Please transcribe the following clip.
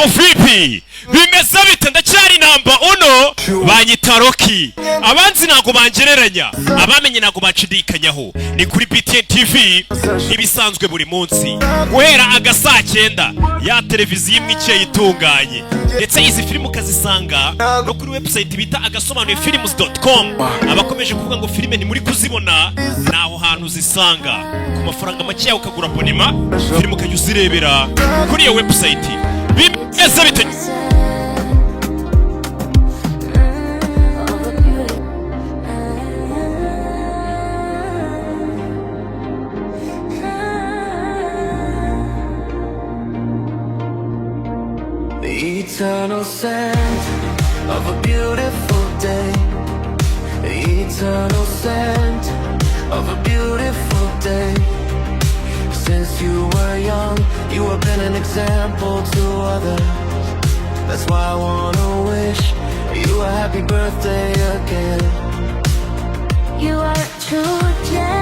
Mambo vipi? Bimeze bite? Ndacyari namba uno banyita Rocky. Abanzi nago bangereranya, abamenye nago bacidikanyaho. Ni kuri BTN TV ibisanzwe buri munsi. Guhera agasa 9 ya televiziyo imwe icye itunganye. Ndetse izi filmu kazisanga no kuri website bita Agasobanuye films.com. Abakomeje kuvuga ngo filime ni muri kuzibona naho hantu zisanga ku mafaranga make yawe ukagura abonema filmu kayuzirebera kuri iyo website. Bimeze bite? The eternal scent of a beautiful day. The eternal scent of a beautiful day. Since you were young, you have been an example to others. That's why I wanna wish you a happy birthday again. You are a true gem.